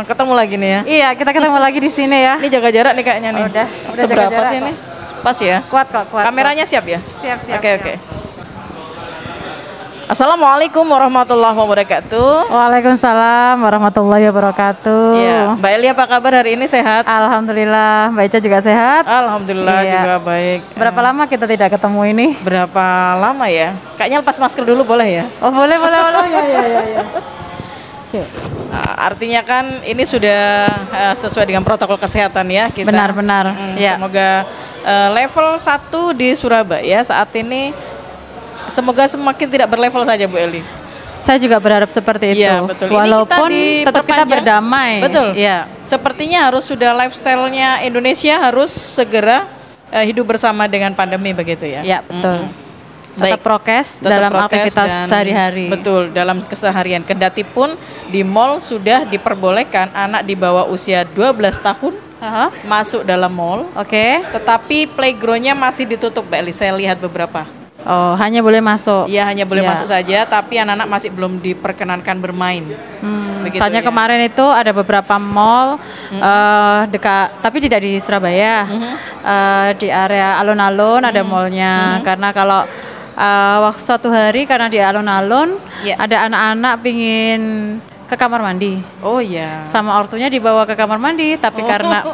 ketemu lagi nih ya. Iya, kita ketemu lagi di sini ya. Ini jaga jarak nih kayaknya nih. Udah Seberapa jaga jarak sih kok. ini? Pas ya? Kuat kok, kuat. Kameranya siap ya? Siap. Oke. Assalamualaikum warahmatullahi wabarakatuh. Waalaikumsalam warahmatullahi wabarakatuh. Iya, Mbak Eli apa kabar hari ini, sehat? Alhamdulillah, Mbak Ica juga sehat. Alhamdulillah Iya. juga baik. Berapa lama kita tidak ketemu ini? Berapa lama ya? Kayaknya lepas masker dulu boleh ya? Oh, boleh. Ya. Oke. Artinya kan ini sudah sesuai dengan protokol kesehatan ya kita. Benar. Ya. Semoga level 1 di Surabaya saat ini semoga semakin tidak berlevel saja Bu Eli. Saya juga berharap seperti itu. Iya, betul. Walaupun Ini tetap kita diperpanjang. berdamai. Betul. Iya. Sepertinya harus sudah lifestyle-nya Indonesia harus segera hidup bersama dengan pandemi begitu ya. Iya, betul. Baik. Tetap prokes Tetap dalam prokes aktivitas dan- sehari-hari. Betul, dalam keseharian. Kendati pun di mall sudah diperbolehkan anak di bawah usia 12 tahun Aha. masuk dalam mall. Oke. Tetapi playgroundnya masih ditutup, Mbak Eli. Saya lihat beberapa. Oh, hanya boleh masuk. Iya, hanya boleh Ya. masuk saja, tapi anak-anak masih belum diperkenankan bermain. Begitu Soalnya ya. kemarin itu ada beberapa mall dekat, tapi tidak di Surabaya, di area alun-alun ada mallnya. Karena kalau waktu suatu hari karena di alun-alun Ya. ada anak-anak pingin ke kamar mandi. Oh iya. Sama ortunya dibawa ke kamar mandi, tapi karena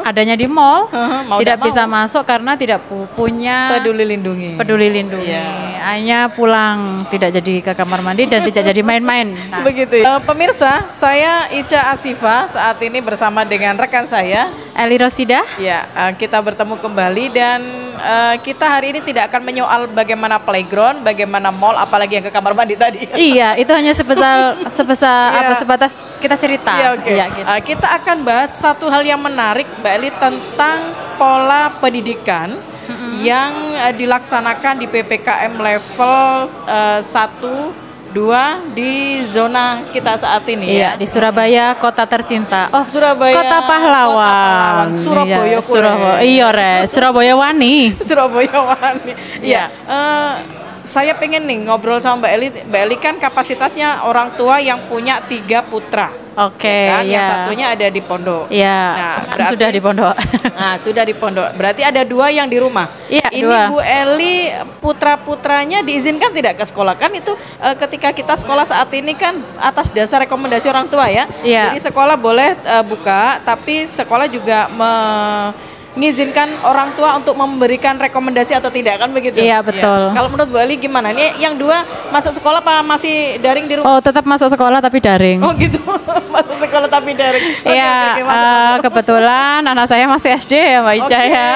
adanya di mall Mau tidak tak bisa mau. masuk karena tidak punya Peduli lindungi. peduli lindungi. Iya. Hanya pulang, tidak jadi ke kamar mandi dan tidak jadi main-main. Nah, Begitu ya. Pemirsa, saya Ica Asifa saat ini bersama dengan rekan saya. Eli Rosida. Ya, kita bertemu kembali dan kita hari ini tidak akan menyoal bagaimana playground, bagaimana mall, apalagi yang ke kamar mandi tadi. Iya, itu hanya sebesar Iya. sebatas kita cerita. Iya, oke. Iya, gitu. Kita akan bahas satu hal yang menarik, Mbak Eli, tentang pola pendidikan yang dilaksanakan di PPKM level 1, 2 di zona kita saat ini Iya, ya. di Surabaya, kota tercinta. Oh, Surabaya, kota pahlawan. Surabaya, Iya, Surabaya. Iya, Re. Surabaya Wani. Surabaya Wani. Iya. Saya pengen nih ngobrol sama Mbak Eli. Mbak Eli kan kapasitasnya orang tua yang punya 3 putra. Oke, Kan? Yang ya. satunya ada di pondok. Iya, Nah, kan berarti- sudah di pondok. Nah, sudah di pondok. Berarti ada 2 yang di rumah. Iya, Ini 2. Bu Eli, putra-putranya diizinkan tidak ke sekolah? Kan itu ketika kita sekolah saat ini kan atas dasar rekomendasi orang tua ya. Iya. Jadi sekolah boleh buka, tapi sekolah juga mengizinkan orang tua untuk memberikan rekomendasi atau tidak, kan begitu? Iya, betul. Kalau menurut Bu Eli gimana? Ini yang 2 masuk sekolah apa masih daring di rumah? Oh, tetap masuk sekolah tapi daring. Oh gitu, masuk sekolah tapi daring. Oke, Iya, oke, masuk. kebetulan anak saya masih SD ya Mbak Ica Oke. ya.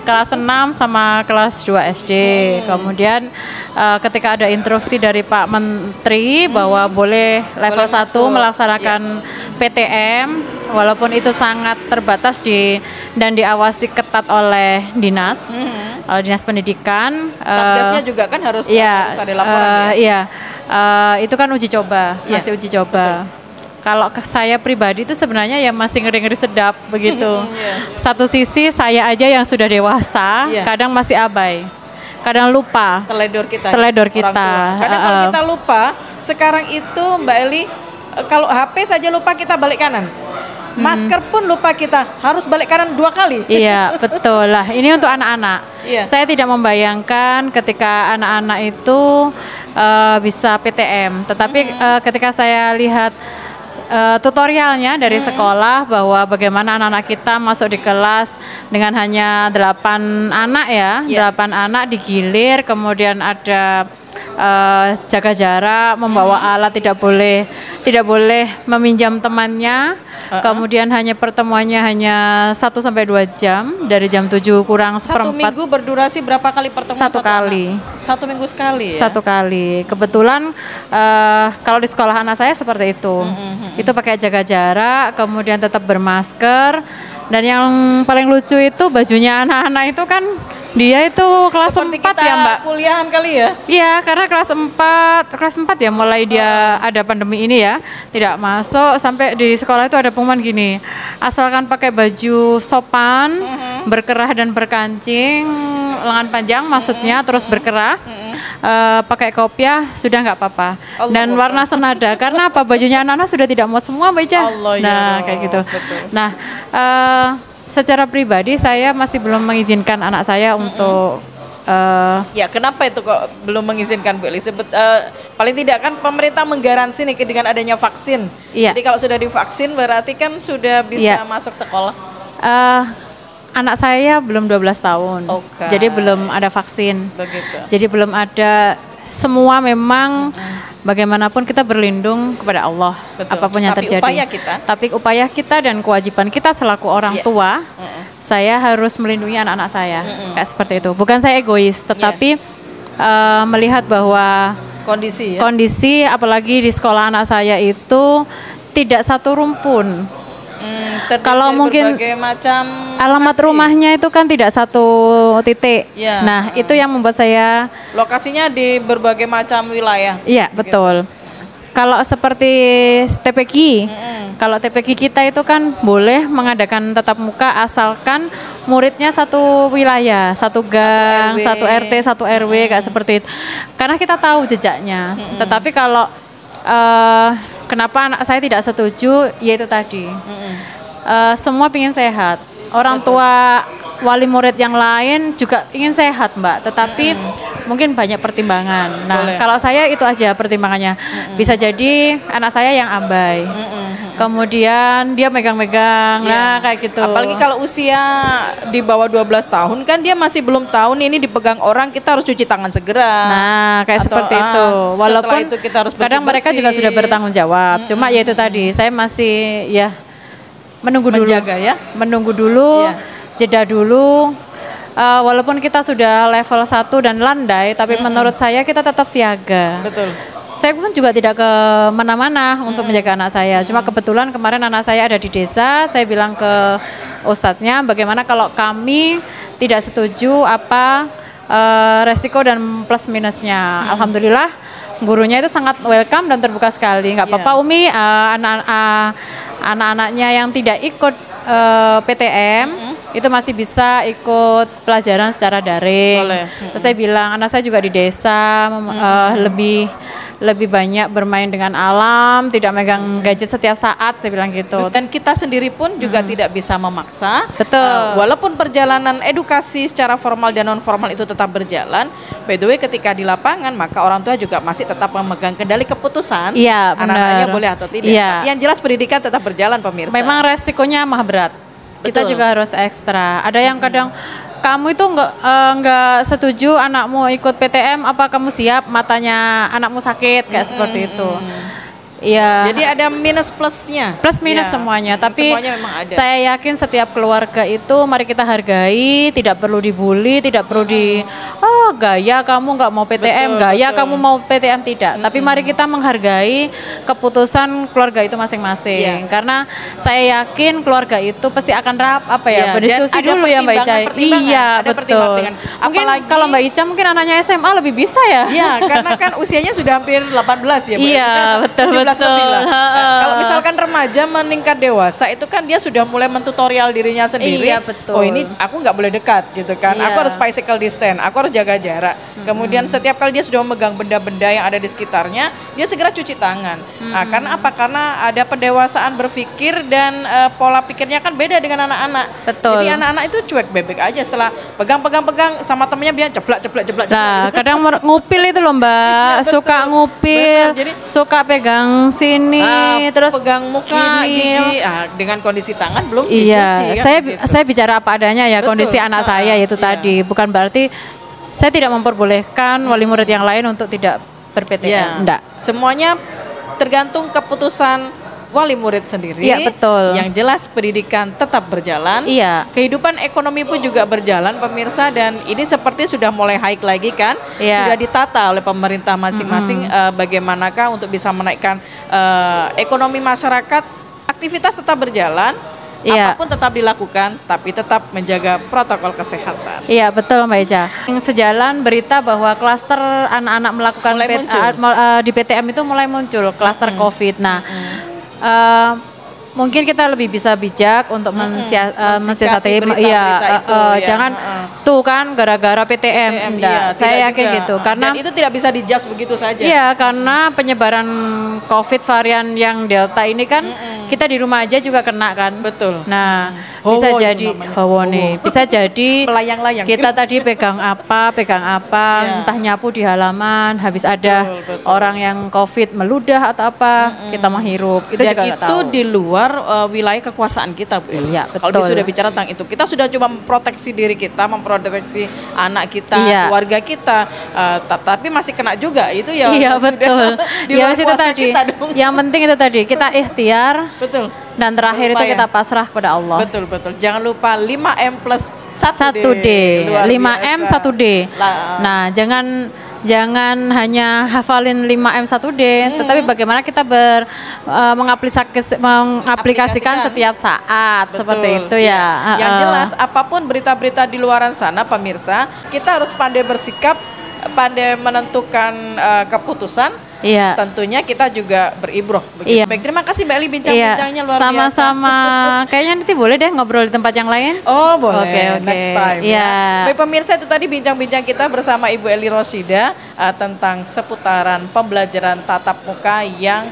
Kelas 6 sama kelas 2 SD. Kemudian ketika ada instruksi dari Pak Menteri bahwa boleh level Boleh 1 masuk. melaksanakan PTM, walaupun itu sangat terbatas dan diawasi ketat oleh dinas, oleh dinas pendidikan. Satgasnya juga kan harus Iya, ada laporan ya. iya. Itu kan uji coba, Iya, masih uji coba. Kalau ke saya pribadi itu sebenarnya ya masih ngeri-ngeri sedap begitu. Iya. Satu sisi saya aja yang sudah dewasa, Iya. kadang masih abai, kadang lupa. Teledor kita. Teledor orang kita. tua. Kadang kalau kita lupa, sekarang itu Mbak Eli, kalau HP saja lupa kita balik kanan. Masker pun lupa kita harus balik kanan 2 kali. Iya, betul lah. Ini untuk anak-anak. Iya. Saya tidak membayangkan ketika anak-anak itu bisa PTM. Tetapi ketika saya lihat tutorialnya dari sekolah bahwa bagaimana anak-anak kita masuk di kelas dengan hanya 8 anak ya, Iya. 8 anak digilir, kemudian ada jaga jarak, membawa alat, tidak boleh meminjam temannya. Kemudian pertemuannya hanya 1 sampai 2 jam, dari jam 7 kurang 1 seperempat. minggu berdurasi berapa kali pertemuan? 1 kali. 1 minggu sekali ya. 1 kali. Kebetulan kalau di sekolah anak saya seperti itu. Itu pakai jaga jarak, kemudian tetap bermasker. Dan yang paling lucu itu bajunya anak-anak itu kan dia itu kelas Seperti 4 kita ya Mbak. kuliahan kali ya. Iya, karena kelas 4 ya mulai dia ada pandemi ini ya. Tidak masuk sampai di sekolah itu ada pengumuman gini. Asalkan pakai baju sopan, berkerah dan berkancing, lengan panjang maksudnya terus berkerah. pakai kopiah sudah nggak apa-apa. Allah Dan Allah. warna senada karena apa, bajunya anak-anak sudah tidak muat semua Mbak Ica. Allah, ya Nah Rob, kayak gitu. betul. Nah secara pribadi saya masih belum mengizinkan anak saya untuk Ya, kenapa itu kok belum mengizinkan Bu Elizabeth? Paling tidak kan pemerintah menggaransi nih dengan adanya vaksin. Iya. Jadi kalau sudah divaksin berarti kan sudah bisa Iya. masuk sekolah. anak saya belum 12 tahun. Oke. Jadi belum ada vaksin. Begitu. Jadi belum ada, semua memang bagaimanapun kita berlindung kepada Allah. Betul. Apapun yang Tapi terjadi. Tapi upaya kita dan kewajiban kita selaku orang Iya. tua, saya harus melindungi anak-anak saya. Kayak seperti itu. Bukan saya egois, tetapi melihat bahwa Kondisi ya. kondisi apalagi di sekolah anak saya itu tidak satu rumpun. Terdiri Kalau dari mungkin berbagai macam Alamat lokasi. rumahnya itu kan tidak satu titik. Ya. Nah, itu yang membuat saya, Lokasinya di berbagai macam wilayah. iya betul. Kalau seperti TPQ, kalau TPQ kita itu kan boleh mengadakan tatap muka asalkan muridnya satu wilayah, satu gang, RW. satu RT, satu RW, kayak seperti itu. Karena kita tahu jejaknya. Tetapi kalau kenapa anak saya tidak setuju, yaitu tadi. Semua ingin sehat. Orang tua, wali murid yang lain juga ingin sehat, Mbak. Tetapi mungkin banyak pertimbangan. Nah, Boleh. kalau saya itu aja pertimbangannya. Bisa jadi anak saya yang abai. Kemudian dia megang-megang, nah kayak gitu. Apalagi kalau usia di bawah 12 tahun kan dia masih belum tahu nih, ini dipegang orang kita harus cuci tangan segera. Nah, kayak Atau, seperti itu. setelah Walaupun itu kita harus kadang mereka juga bersih-bersih. sudah bertanggung jawab. Cuma ya itu tadi, saya masih ya menunggu dulu. Menjaga ya. Menunggu dulu, Iya. jeda dulu. Walaupun kita sudah level 1 dan landai, tapi menurut saya kita tetap siaga. Betul. Saya pun juga tidak ke mana-mana untuk menjaga anak saya. Cuma kebetulan kemarin anak saya ada di desa, saya bilang ke ustadznya, bagaimana kalau kami tidak setuju apa resiko dan plus minusnya. Alhamdulillah gurunya itu sangat welcome dan terbuka sekali. Nggak apa-apa Iya. Umi, anak-anaknya yang tidak ikut PTM itu masih bisa ikut pelajaran secara daring. Boleh. Terus saya bilang anak saya juga di desa lebih banyak bermain dengan alam, tidak megang gadget setiap saat, saya bilang gitu. Dan kita sendiri pun juga tidak bisa memaksa. Betul. Walaupun perjalanan edukasi secara formal dan non formal itu tetap berjalan, by the way ketika di lapangan maka orang tua juga masih tetap memegang kendali keputusan. Iya, Anak-anaknya benar. boleh atau tidak. Iya. Tapi yang jelas pendidikan tetap berjalan pemirsa. Memang resikonya mah berat. Kita Betul. juga harus ekstra. Ada yang kadang kamu itu nggak setuju anakmu ikut PTM, apa kamu siap matanya anakmu sakit kayak seperti itu. Iya. Jadi ada minus plusnya. Plus minus Ya, semuanya, tapi semuanya memang ada. saya yakin setiap keluarga itu mari kita hargai, tidak perlu dibully, tidak perlu gaya kamu nggak mau PTM, Betul, gaya betul. kamu mau PTM, tidak. Tapi mari kita menghargai keputusan keluarga itu masing-masing. Iya. Karena saya yakin keluarga itu pasti akan Iya, berdiskusi dan ada dulu ya Mbak Ica. pertimbangan-pertimbangan, Iya, ada betul. pertimbangan. Mungkin Apalagi- kalau Mbak Ica mungkin anaknya SMA lebih bisa ya. Iya, karena kan usianya sudah hampir 18 ya, Bu. Iya, betul, 17 lebih lah. betul. Kalau misalkan remaja meningkat dewasa itu kan dia sudah mulai mentutorial dirinya sendiri. Iya, betul. Oh, ini aku nggak boleh dekat gitu kan. Iya. Aku harus physical distance, aku harus jaga jarak. Kemudian setiap kali dia sudah memegang benda-benda yang ada di sekitarnya, dia segera cuci tangan. Nah, karena apa? Karena ada pendewasaan berpikir dan pola pikirnya kan beda dengan anak-anak. Betul. Jadi anak-anak itu cuek bebek aja setelah pegang sama temennya biar ceplak. Nah, kadang ngupil itu loh Mbak, Iya, betul. suka ngupil, Benar, jadi- suka pegang sini, terus pegang muka, gini. gigi, dengan kondisi tangan belum Iya, dicuci kan saya begitu. saya bicara apa adanya ya, Betul. kondisi anak saya itu Iya. tadi, bukan berarti saya tidak memperbolehkan wali murid yang lain untuk tidak ber-PTM, Iya. enggak. Semuanya tergantung keputusan wali murid sendiri. Iya, betul. Yang jelas pendidikan tetap berjalan. Iya. Kehidupan ekonomi pun juga berjalan pemirsa, dan ini seperti sudah mulai high lagi kan. Iya. Sudah ditata oleh pemerintah masing-masing bagaimanakah untuk bisa menaikkan ekonomi masyarakat. Aktivitas tetap berjalan. Iya. Apapun tetap dilakukan, tapi tetap menjaga protokol kesehatan. Iya betul Mbak Ica. Yang sejalan berita bahwa klaster anak-anak melakukan Mulai muncul. di PTM itu mulai muncul klaster COVID. Nah, mungkin kita lebih bisa bijak untuk mensiasati, berita-berita itu, ya. jangan tuh kan gara-gara PTM, enggak. Iya, Saya yakin juga. gitu, karena Dan itu tidak bisa dijudge begitu saja. iya, karena penyebaran COVID varian yang Delta ini kan kita di rumah aja juga kena kan. Betul. Nah, Howo bisa itu jadi namanya. bisa jadi Melayang-layang. kita tadi pegang apa, Iya. entah nyapu di halaman, habis ada Betul. orang yang COVID meludah atau apa, kita menghirup. Itu Dan juga nggak itu tahu. di luar wilayah kekuasaan kita, Bu. Iya, Kalau betul. sudah bicara tentang itu, kita sudah coba memproteksi diri kita, memproteksi anak kita, Iya. keluarga kita, tapi masih kena juga. Itu ya. Iya, sudah betul. Di Ya luar itu kuasa tadi. kita dong. Yang penting itu tadi, kita ikhtiar Betul. dan terakhir itu Berupaya. kita pasrah kepada Allah. Betul. Jangan lupa 5M plus 1D. 1D, Luar 5M biasa. 1D. Nah, jangan hanya hafalin 5M 1D, tetapi bagaimana kita mengaplikasikan setiap saat. Betul. Seperti itu ya. Yang jelas apapun berita-berita di luaran sana pemirsa, kita harus pandai bersikap, pandai menentukan keputusan. Iya. Tentunya kita juga beribroh. Begitu. Iya. Baik, terima kasih Mbak Eli bincang-bincangnya luar biasa. Sama-sama. Kayaknya nanti boleh deh ngobrol di tempat yang lain. Oh boleh, Oke. next time Iya. ya. Baik pemirsa, itu tadi bincang-bincang kita bersama Ibu Eli Rosyida tentang seputaran pembelajaran tatap muka yang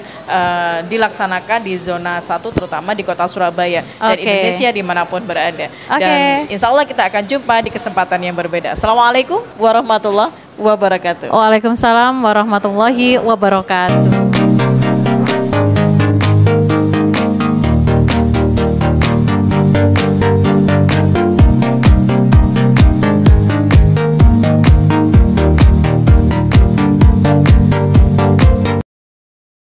dilaksanakan di zona 1 terutama di kota Surabaya dan Oke. Indonesia dimanapun berada. Oke. Dan insya Allah kita akan jumpa di kesempatan yang berbeda. Assalamualaikum warahmatullahi wabarakatuh. Waalaikumsalam warahmatullahi wabarakatuh.